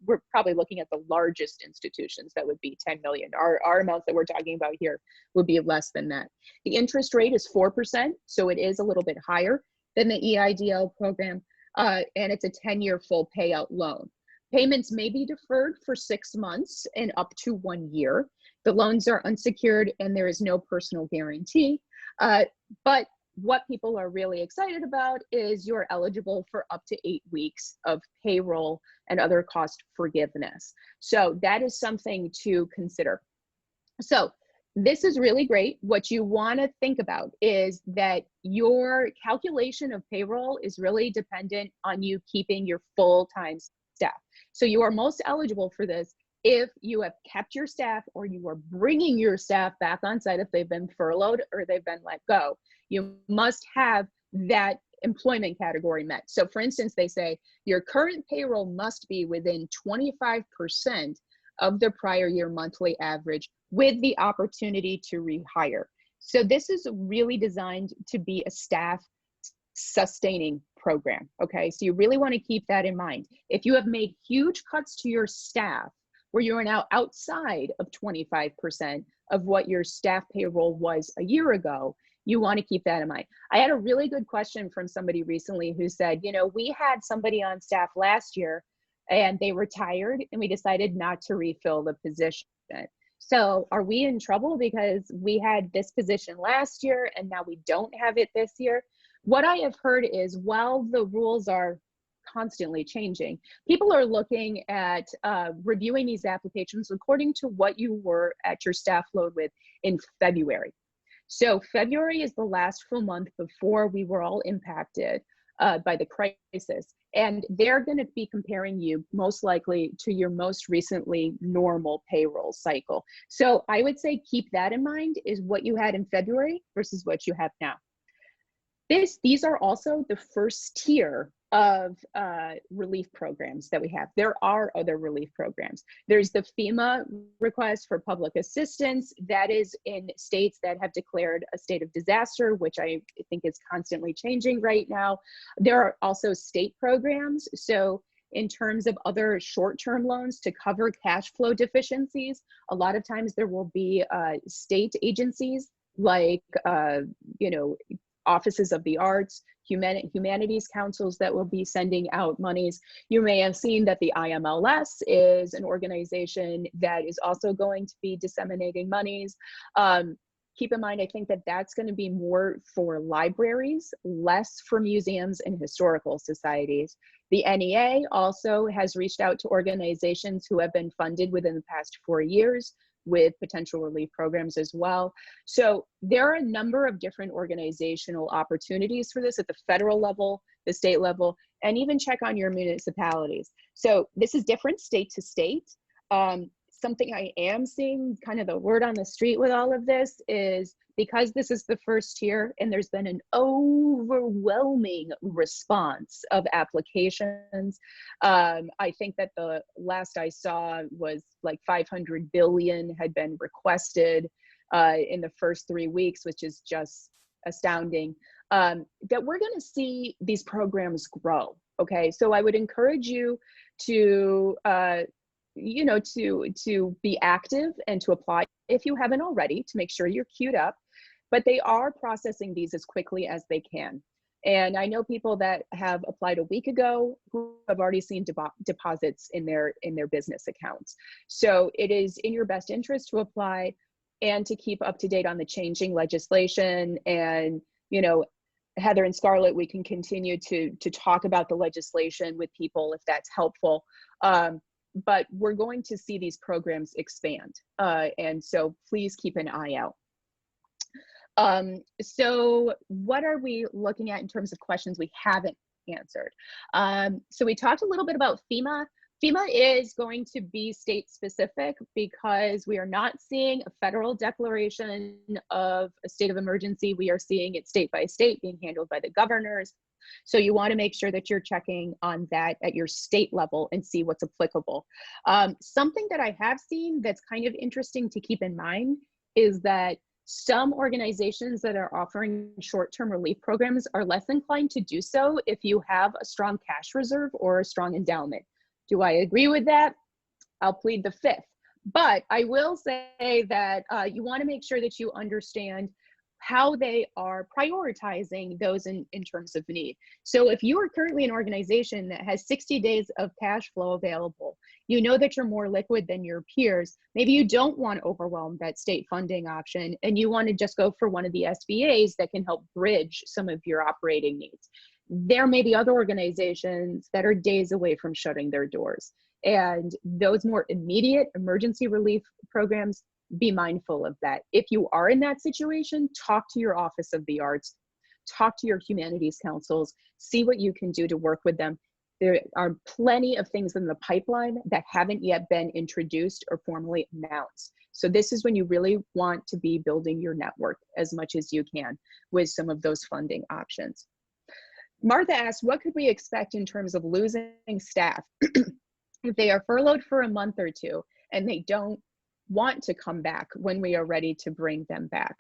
we're probably looking at the largest institutions that would be 10 million. Our amounts that we're talking about here would be less than that. The interest rate is 4%, so it is a little bit higher than the EIDL program, and it's a 10-year full payout loan. Payments may be deferred for 6 months and up to 1 year. The loans are unsecured and there is no personal guarantee. But what people are really excited about is you're eligible for up to 8 weeks of payroll and other cost forgiveness. So that is something to consider. So this is really great. What you want to think about is that your calculation of payroll is really dependent on you keeping your full-time staff. So you are most eligible for this if you have kept your staff or you are bringing your staff back on site if they've been furloughed or they've been let go. You must have that employment category met. So for instance, they say your current payroll must be within 25% of the prior year monthly average with the opportunity to rehire. So this is really designed to be a staff sustaining program, okay? So you really want to keep that in mind. If you have made huge cuts to your staff, where you are now outside of 25% of what your staff payroll was a year ago, you want to keep that in mind. I had a really good question from somebody recently who said, you know, we had somebody on staff last year and they retired and we decided not to refill the position. So are we in trouble because we had this position last year and now we don't have it this year? What I have heard is while the rules are constantly changing, people are looking at reviewing these applications according to what you were at your staff load with in February. So February is the last full month before we were all impacted by the crisis. And they're going to be comparing you most likely to your most recently normal payroll cycle. So I would say keep that in mind, is what you had in February versus what you have now. These are also the first tier of relief programs that we have. There are other relief programs. There's the FEMA request for public assistance that is in states that have declared a state of disaster, which I think is constantly changing right now. There are also state programs. So in terms of other short-term loans to cover cash flow deficiencies, a lot of times there will be state agencies like, you know, offices of the arts, humanities councils that will be sending out monies. You may have seen that the IMLS is an organization that is also going to be disseminating monies. Keep in mind, I think that that's going to be more for libraries, less for museums and historical societies. The NEA also has reached out to organizations who have been funded within the past 4 years with potential relief programs as well. So there are a number of different organizational opportunities for this at the federal level, the state level, and even check on your municipalities. So this is different state to state. Something I am seeing, kind of the word on the street with all of this, is because this is the first year and there's been an overwhelming response of applications. I think that the last I saw was like 500 billion had been requested in the first 3 weeks, which is just astounding. That we're going to see these programs grow. Okay, so I would encourage you to you know, to be active and to apply if you haven't already, to make sure you're queued up. But they are processing these as quickly as they can. And I know people that have applied a week ago who have already seen deposits in their business accounts. So it is in your best interest to apply and to keep up to date on the changing legislation. And, you know, Heather and Scarlett, we can continue to talk about the legislation with people if that's helpful. But we're going to see these programs expand. And so please keep an eye out. So what are we looking at in terms of questions we haven't answered? So we talked a little bit about FEMA. FEMA is going to be state specific because we are not seeing a federal declaration of a state of emergency. We are seeing it state by state being handled by the governors. So you want to make sure that you're checking on that at your state level and see what's applicable. Something that I have seen that's kind of interesting to keep in mind is that some organizations that are offering short-term relief programs are less inclined to do so if you have a strong cash reserve or a strong endowment. Do I agree with that? I'll plead the fifth. But I will say that you want to make sure that you understand how they are prioritizing those in terms of need. So if you are currently an organization that has 60 days of cash flow available, you know that you're more liquid than your peers, maybe you don't want to overwhelm that state funding option and you want to just go for one of the SBAs that can help bridge some of your operating needs. There may be other organizations that are days away from shutting their doors. And those more immediate emergency relief programs, be mindful of that. If you are in that situation, talk to your Office of the Arts, talk to your humanities councils, see what you can do to work with them. There are plenty of things in the pipeline that haven't yet been introduced or formally announced. So this is when you really want to be building your network as much as you can with some of those funding options. Martha asked, what could we expect in terms of losing staff if they are furloughed for a month or two and they don't want to come back when we are ready to bring them back?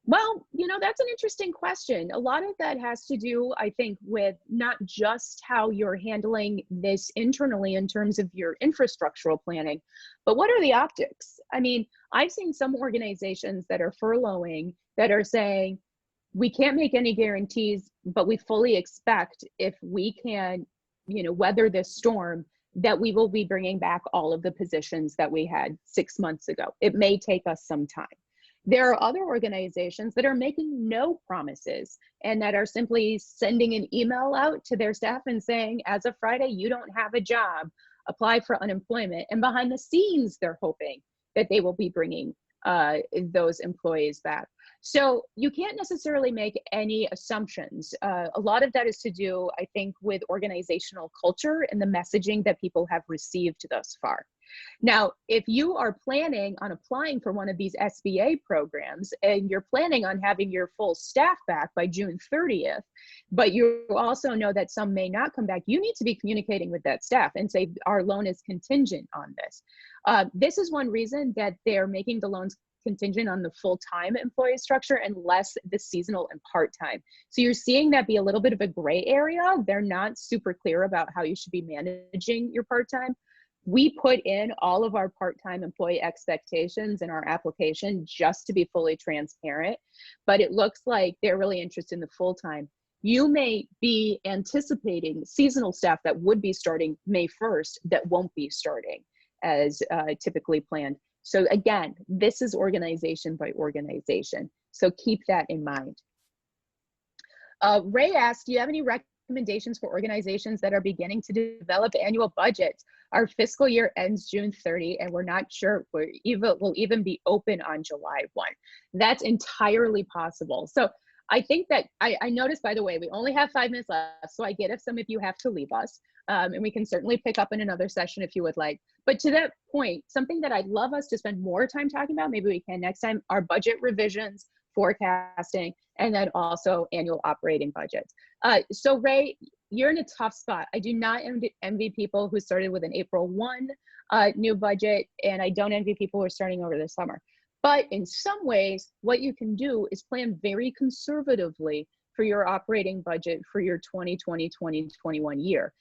Well, you know, that's an interesting question. A lot of that has to do, I think, with not just how you're handling this internally in terms of your infrastructural planning, but what are the optics? I mean, I've seen some organizations that are furloughing that are saying, we can't make any guarantees, but we fully expect if we can, you know, weather this storm, that we will be bringing back all of the positions that we had 6 months ago. It may take us some time. There are other organizations that are making no promises and that are simply sending an email out to their staff and saying, as of Friday, you don't have a job, apply for unemployment. And behind the scenes, they're hoping that they will be bringing those employees back. So you can't necessarily make any assumptions. A lot of that is to do, I think, with organizational culture and the messaging that people have received thus far. Now, if you are planning on applying for one of these SBA programs and you're planning on having your full staff back by June 30th, but you also know that some may not come back, you need to be communicating with that staff and say, our loan is contingent on this. This is one reason that they're making the loans contingent on the full-time employee structure and less the seasonal and part-time. So you're seeing that be a little bit of a gray area. They're not super clear about how you should be managing your part-time. We put in all of our part-time employee expectations in our application just to be fully transparent, but it looks like they're really interested in the full-time. You may be anticipating seasonal staff that would be starting May 1st that won't be starting as typically planned. So again, this is organization by organization. So keep that in mind. Ray asked, do you have any recommendations for organizations that are beginning to develop annual budgets? Our fiscal year ends June 30 and we're not sure we'll even be open on July 1. That's entirely possible. So I think that I noticed, by the way, we only have 5 minutes left, so I get if some of you have to leave us, and we can certainly pick up in another session if you would like. But to that point, something that I'd love us to spend more time talking about, maybe we can next time, are budget revisions, forecasting, and then also annual operating budgets. So Ray, you're in a tough spot. I do not envy people who started with an April 1 new budget, and I don't envy people who are starting over the summer. But in some ways, what you can do is plan very conservatively for your operating budget for your 2020-2021 year.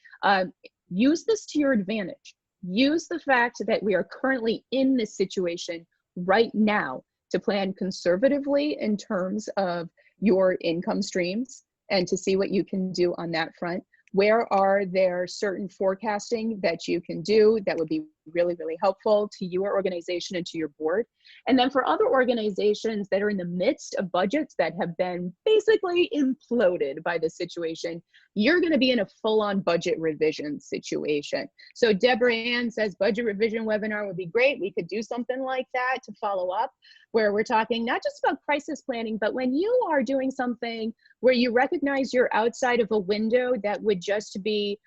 Use this to your advantage. Use the fact that we are currently in this situation right now to plan conservatively in terms of your income streams and to see what you can do on that front. Where are there certain forecasting that you can do that would be really, really helpful to your organization and to your board? And then for other organizations that are in the midst of budgets that have been basically imploded by the situation, you're going to be in a full-on budget revision situation. So Deborah Ann says budget revision webinar would be great. We could do something like that to follow up, where we're talking not just about crisis planning, but when you are doing something where you recognize you're outside of a window that would just be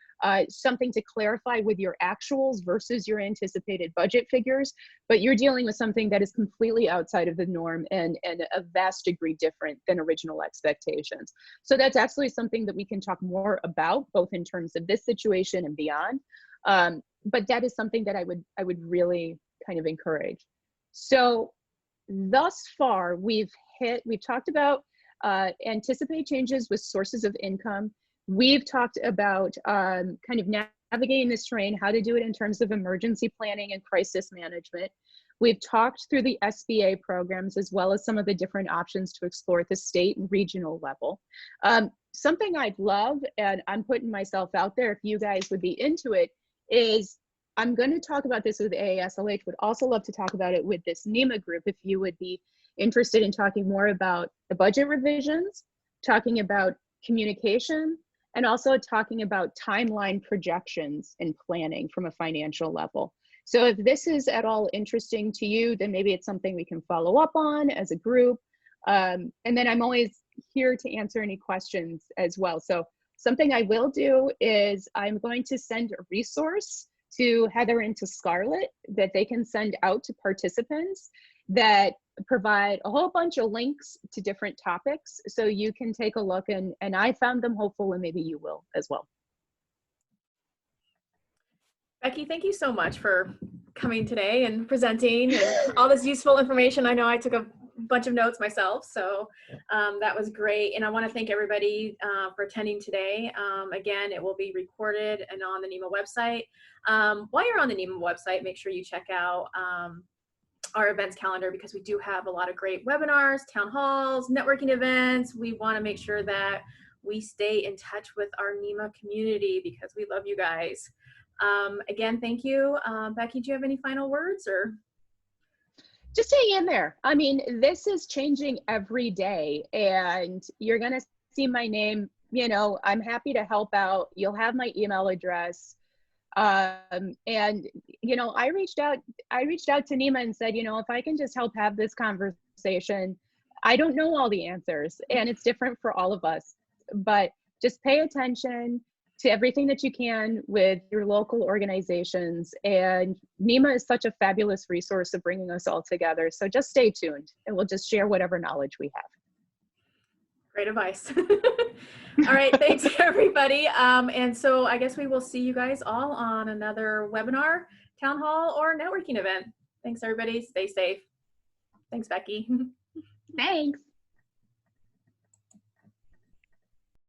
something to clarify with your actuals versus your anticipated budget figures, but you're dealing with something that is completely outside of the norm and a vast degree different than original expectations. So that's absolutely something that we can talk more about, both in terms of this situation and beyond. But that is something that I would really kind of encourage. So thus far, we've talked about anticipate changes with sources of income. We've talked about kind of navigating this terrain, how to do it in terms of emergency planning and crisis management. We've talked through the SBA programs as well as some of the different options to explore at the state and regional level. Something I'd love, and I'm putting myself out there if you guys would be into it, is I'm going to talk about this with AASLH, would also love to talk about it with this NEMA group if you would be interested in talking more about the budget revisions, talking about communication, and also talking about timeline projections and planning from a financial level. So if this is at all interesting to you, then maybe it's something we can follow up on as a group. And then I'm always here to answer any questions as well. So something I will do is I'm going to send a resource to Heather and to Scarlett that they can send out to participants that provide a whole bunch of links to different topics, so you can take a look, and I found them helpful, and maybe you will as well. Becky, thank you so much for coming today and presenting and all this useful information. I know I took a bunch of notes myself, so that was great. And I want to thank everybody for attending today. Again, it will be recorded and on the NEMA website. While you're on the NEMA website, make sure you check out our events calendar, because we do have a lot of great webinars, town halls, networking events. We want to make sure that we stay in touch with our NEMA community because we love you guys. Again, thank you. Becky, do you have any final words? Or just hang in there. I mean, this is changing every day, and you're going to see my name. You know, I'm happy to help out. You'll have my email address. And, you know, I reached out to NEMA and said, you know, if I can just help have this conversation, I don't know all the answers, and it's different for all of us, but just pay attention to everything that you can with your local organizations. And NEMA is such a fabulous resource of bringing us all together. So just stay tuned, and we'll just share whatever knowledge we have. Great advice. All right, thanks everybody. And so I guess we will see you guys all on another webinar, town hall, or networking event. Thanks everybody. Stay safe. Thanks, Becky. Thanks.